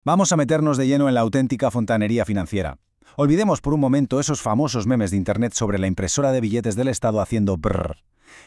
Vamos a meternos de lleno en la auténtica fontanería financiera. Olvidemos por un momento esos famosos memes de Internet sobre la impresora de billetes del Estado haciendo brrr.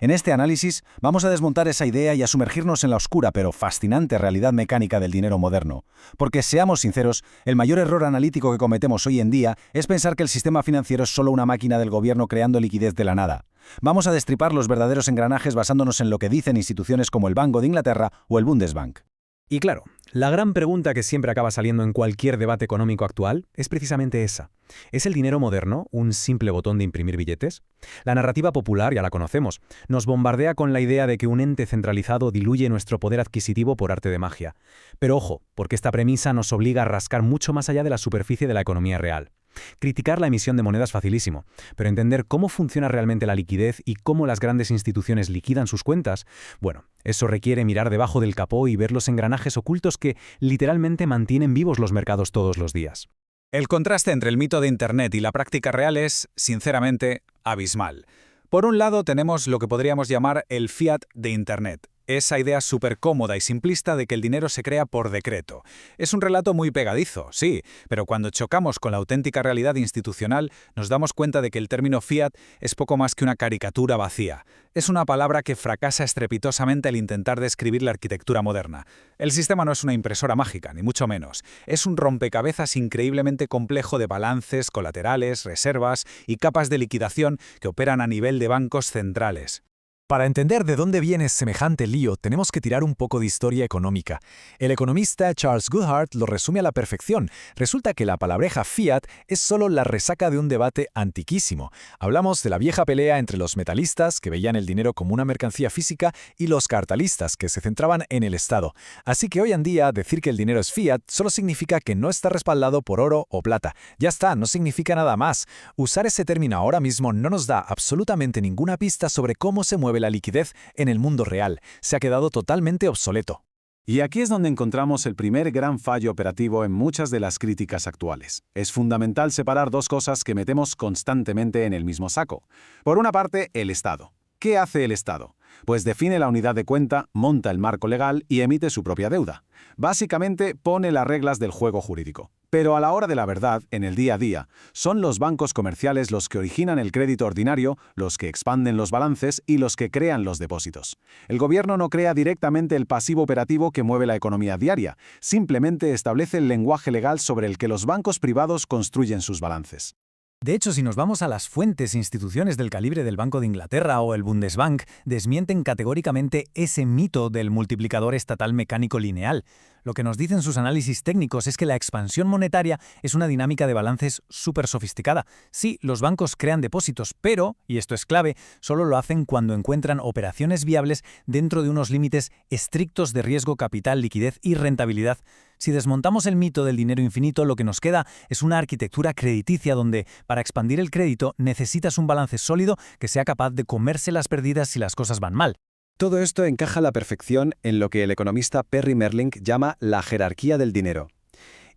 En este análisis vamos a desmontar esa idea y a sumergirnos en la oscura pero fascinante realidad mecánica del dinero moderno. Porque, seamos sinceros, el mayor error analítico que cometemos hoy en día es pensar que el sistema financiero es solo una máquina del gobierno creando liquidez de la nada. Vamos a destripar los verdaderos engranajes basándonos en lo que dicen instituciones como el Banco de Inglaterra o el Bundesbank. Y claro, la gran pregunta que siempre acaba saliendo en cualquier debate económico actual es precisamente esa. ¿Es el dinero moderno un simple botón de imprimir billetes? La narrativa popular, ya la conocemos, nos bombardea con la idea de que un ente centralizado diluye nuestro poder adquisitivo por arte de magia. Pero ojo, porque esta premisa nos obliga a rascar mucho más allá de la superficie de la economía real. Criticar la emisión de moneda es facilísimo, pero entender cómo funciona realmente la liquidez y cómo las grandes instituciones liquidan sus cuentas, bueno, eso requiere mirar debajo del capó y ver los engranajes ocultos que literalmente mantienen vivos los mercados todos los días. El contraste entre el mito de Internet y la práctica real es, sinceramente, abismal. Por un lado tenemos lo que podríamos llamar el fiat de Internet. Esa idea súper cómoda y simplista de que el dinero se crea por decreto. Es un relato muy pegadizo, sí, pero cuando chocamos con la auténtica realidad institucional, nos damos cuenta de que el término fiat es poco más que una caricatura vacía. Es una palabra que fracasa estrepitosamente al intentar describir la arquitectura moderna. El sistema no es una impresora mágica, ni mucho menos. Es un rompecabezas increíblemente complejo de balances, colaterales, reservas y capas de liquidación que operan a nivel de bancos centrales. Para entender de dónde viene semejante lío, tenemos que tirar un poco de historia económica. El economista Charles Goodhart lo resume a la perfección. Resulta que la palabreja fiat es solo la resaca de un debate antiquísimo. Hablamos de la vieja pelea entre los metalistas, que veían el dinero como una mercancía física, y los cartalistas, que se centraban en el Estado. Así que hoy en día, decir que el dinero es fiat solo significa que no está respaldado por oro o plata. Ya está, no significa nada más. Usar ese término ahora mismo no nos da absolutamente ninguna pista sobre cómo se mueve la liquidez en el mundo real. Se ha quedado totalmente obsoleto. Y aquí es donde encontramos el primer gran fallo operativo en muchas de las críticas actuales. Es fundamental separar dos cosas que metemos constantemente en el mismo saco. Por una parte, el Estado. ¿Qué hace el Estado? Pues define la unidad de cuenta, monta el marco legal y emite su propia deuda. Básicamente, pone las reglas del juego jurídico. Pero a la hora de la verdad, en el día a día, son los bancos comerciales los que originan el crédito ordinario, los que expanden los balances y los que crean los depósitos. El gobierno no crea directamente el pasivo operativo que mueve la economía diaria, simplemente establece el lenguaje legal sobre el que los bancos privados construyen sus balances. De hecho, si nos vamos a las fuentes e instituciones del calibre del Banco de Inglaterra o el Bundesbank, desmienten categóricamente ese mito del multiplicador estatal mecánico lineal. Lo que nos dicen sus análisis técnicos es que la expansión monetaria es una dinámica de balances súper sofisticada. Sí, los bancos crean depósitos, pero, y esto es clave, solo lo hacen cuando encuentran operaciones viables dentro de unos límites estrictos de riesgo, capital, liquidez y rentabilidad. Si desmontamos el mito del dinero infinito, lo que nos queda es una arquitectura crediticia donde, para expandir el crédito, necesitas un balance sólido que sea capaz de comerse las pérdidas si las cosas van mal. Todo esto encaja a la perfección en lo que el economista Perry Mehrlink llama la jerarquía del dinero.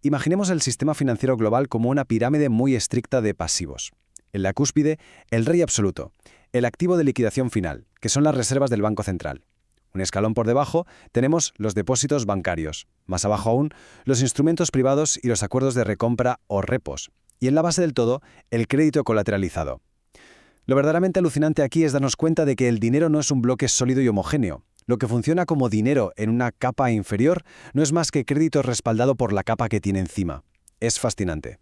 Imaginemos el sistema financiero global como una pirámide muy estricta de pasivos. En la cúspide, el rey absoluto, el activo de liquidación final, que son las reservas del Banco Central. Un escalón por debajo tenemos los depósitos bancarios. Más abajo aún, los instrumentos privados y los acuerdos de recompra o repos. Y en la base del todo, el crédito colateralizado. Lo verdaderamente alucinante aquí es darnos cuenta de que el dinero no es un bloque sólido y homogéneo. Lo que funciona como dinero en una capa inferior no es más que crédito respaldado por la capa que tiene encima. Es fascinante.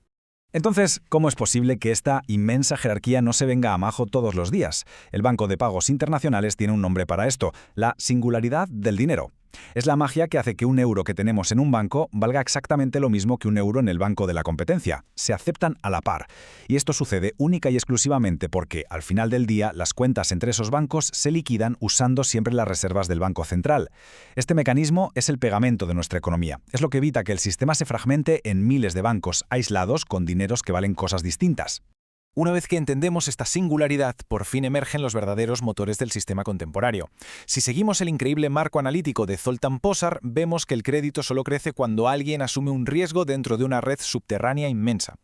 Entonces, ¿cómo es posible que esta inmensa jerarquía no se venga abajo todos los días? El Banco de Pagos Internacionales tiene un nombre para esto, la singularidad del dinero. Es la magia que hace que un euro que tenemos en un banco valga exactamente lo mismo que un euro en el banco de la competencia. Se aceptan a la par. Y esto sucede única y exclusivamente porque, al final del día, las cuentas entre esos bancos se liquidan usando siempre las reservas del Banco Central. Este mecanismo es el pegamento de nuestra economía. Es lo que evita que el sistema se fragmente en miles de bancos aislados con dineros que valen cosas distintas. Una vez que entendemos esta singularidad, por fin emergen los verdaderos motores del sistema contemporáneo. Si seguimos el increíble marco analítico de Zoltán Pozsar, vemos que el crédito solo crece cuando alguien asume un riesgo dentro de una red subterránea inmensa.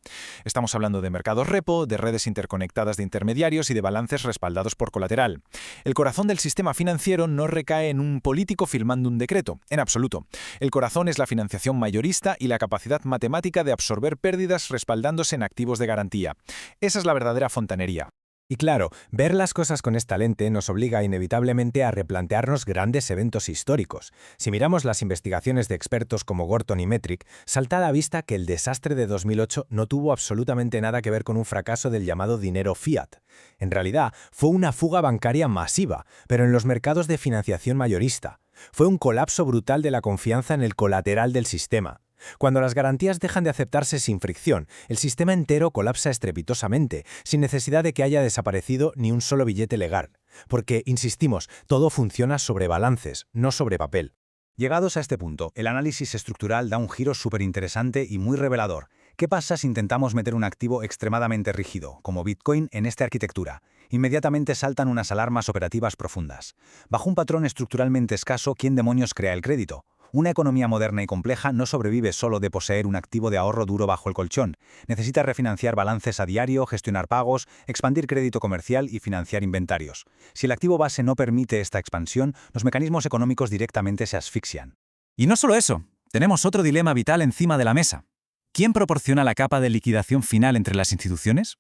Estamos hablando de mercados repo, de redes interconectadas de intermediarios y de balances respaldados por colateral. El corazón del sistema financiero no recae en un político firmando un decreto, en absoluto. El corazón es la financiación mayorista y la capacidad matemática de absorber pérdidas respaldándose en activos de garantía. Esa es la verdadera fontanería. Y claro, ver las cosas con esta lente nos obliga inevitablemente a replantearnos grandes eventos históricos. Si miramos las investigaciones de expertos como Gorton y Metric, salta a la vista que el desastre de 2008 no tuvo absolutamente nada que ver con un fracaso del llamado dinero fiat. En realidad, fue una fuga bancaria masiva, pero en los mercados de financiación mayorista. Fue un colapso brutal de la confianza en el colateral del sistema. Cuando las garantías dejan de aceptarse sin fricción, el sistema entero colapsa estrepitosamente, sin necesidad de que haya desaparecido ni un solo billete legal. Porque, insistimos, todo funciona sobre balances, no sobre papel. Llegados a este punto, el análisis estructural da un giro súper interesante y muy revelador. ¿Qué pasa si intentamos meter un activo extremadamente rígido, como Bitcoin, en esta arquitectura? Inmediatamente saltan unas alarmas operativas profundas. Bajo un patrón estructuralmente escaso, ¿quién demonios crea el crédito? Una economía moderna y compleja no sobrevive solo de poseer un activo de ahorro duro bajo el colchón. Necesita refinanciar balances a diario, gestionar pagos, expandir crédito comercial y financiar inventarios. Si el activo base no permite esta expansión, los mecanismos económicos directamente se asfixian. Y no solo eso, tenemos otro dilema vital encima de la mesa. ¿Quién proporciona la capa de liquidación final entre las instituciones?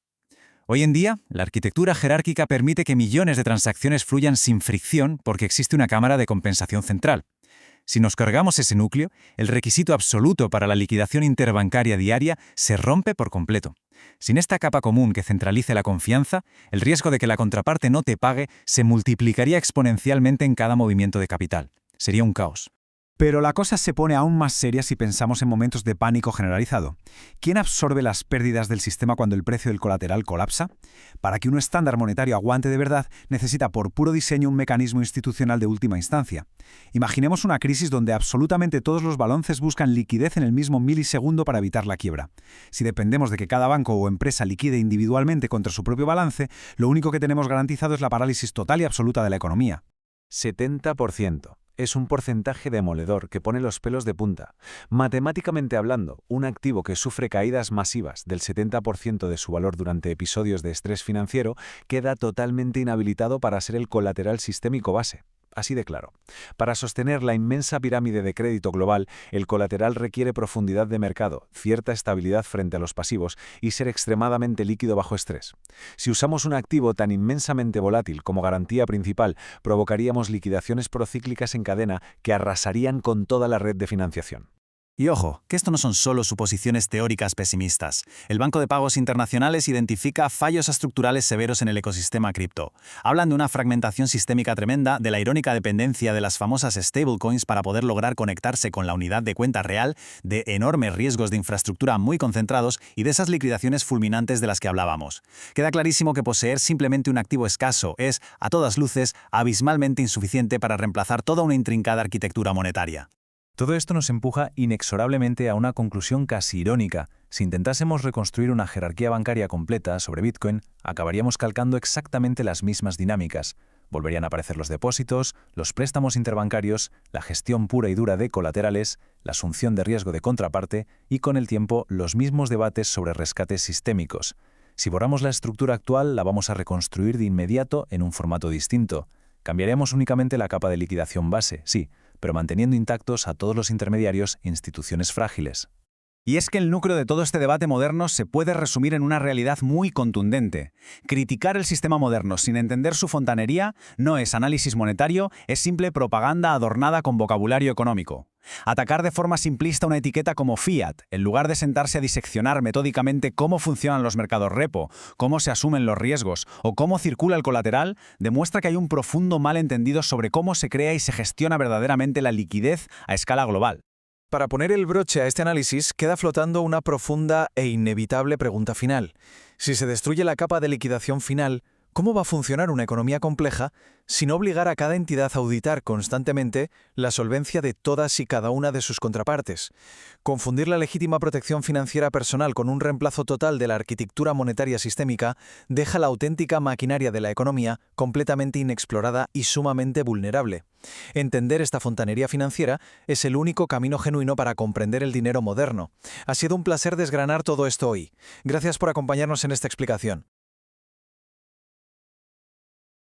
Hoy en día, la arquitectura jerárquica permite que millones de transacciones fluyan sin fricción porque existe una cámara de compensación central. Si nos cargamos ese núcleo, el requisito absoluto para la liquidación interbancaria diaria se rompe por completo. Sin esta capa común que centralice la confianza, el riesgo de que la contraparte no te pague se multiplicaría exponencialmente en cada movimiento de capital. Sería un caos. Pero la cosa se pone aún más seria si pensamos en momentos de pánico generalizado. ¿Quién absorbe las pérdidas del sistema cuando el precio del colateral colapsa? Para que un estándar monetario aguante de verdad, necesita por puro diseño un mecanismo institucional de última instancia. Imaginemos una crisis donde absolutamente todos los balances buscan liquidez en el mismo milisegundo para evitar la quiebra. Si dependemos de que cada banco o empresa liquide individualmente contra su propio balance, lo único que tenemos garantizado es la parálisis total y absoluta de la economía. 70%. Es un porcentaje demoledor que pone los pelos de punta. Matemáticamente hablando, un activo que sufre caídas masivas del 70% de su valor durante episodios de estrés financiero queda totalmente inhabilitado para ser el colateral sistémico base. Así de claro. Para sostener la inmensa pirámide de crédito global, el colateral requiere profundidad de mercado, cierta estabilidad frente a los pasivos y ser extremadamente líquido bajo estrés. Si usamos un activo tan inmensamente volátil como garantía principal, provocaríamos liquidaciones procíclicas en cadena que arrasarían con toda la red de financiación. Y ojo, que esto no son solo suposiciones teóricas pesimistas. El Banco de Pagos Internacionales identifica fallos estructurales severos en el ecosistema cripto. Hablan de una fragmentación sistémica tremenda, de la irónica dependencia de las famosas stablecoins para poder lograr conectarse con la unidad de cuenta real, de enormes riesgos de infraestructura muy concentrados y de esas liquidaciones fulminantes de las que hablábamos. Queda clarísimo que poseer simplemente un activo escaso es, a todas luces, abismalmente insuficiente para reemplazar toda una intrincada arquitectura monetaria. Todo esto nos empuja inexorablemente a una conclusión casi irónica. Si intentásemos reconstruir una jerarquía bancaria completa sobre Bitcoin, acabaríamos calcando exactamente las mismas dinámicas. Volverían a aparecer los depósitos, los préstamos interbancarios, la gestión pura y dura de colaterales, la asunción de riesgo de contraparte y, con el tiempo, los mismos debates sobre rescates sistémicos. Si borramos la estructura actual, la vamos a reconstruir de inmediato en un formato distinto. Cambiaremos únicamente la capa de liquidación base, sí, pero manteniendo intactos a todos los intermediarios e instituciones frágiles. Y es que el núcleo de todo este debate moderno se puede resumir en una realidad muy contundente. Criticar el sistema moderno sin entender su fontanería no es análisis monetario, es simple propaganda adornada con vocabulario económico. Atacar de forma simplista una etiqueta como fiat, en lugar de sentarse a diseccionar metódicamente cómo funcionan los mercados repo, cómo se asumen los riesgos o cómo circula el colateral, demuestra que hay un profundo malentendido sobre cómo se crea y se gestiona verdaderamente la liquidez a escala global. Para poner el broche a este análisis, queda flotando una profunda e inevitable pregunta final. Si se destruye la capa de liquidación final, ¿Cómo va a funcionar una economía compleja sin obligar a cada entidad a auditar constantemente la solvencia de todas y cada una de sus contrapartes? Confundir la legítima protección financiera personal con un reemplazo total de la arquitectura monetaria sistémica deja la auténtica maquinaria de la economía completamente inexplorada y sumamente vulnerable. Entender esta fontanería financiera es el único camino genuino para comprender el dinero moderno. Ha sido un placer desgranar todo esto hoy. Gracias por acompañarnos en esta explicación.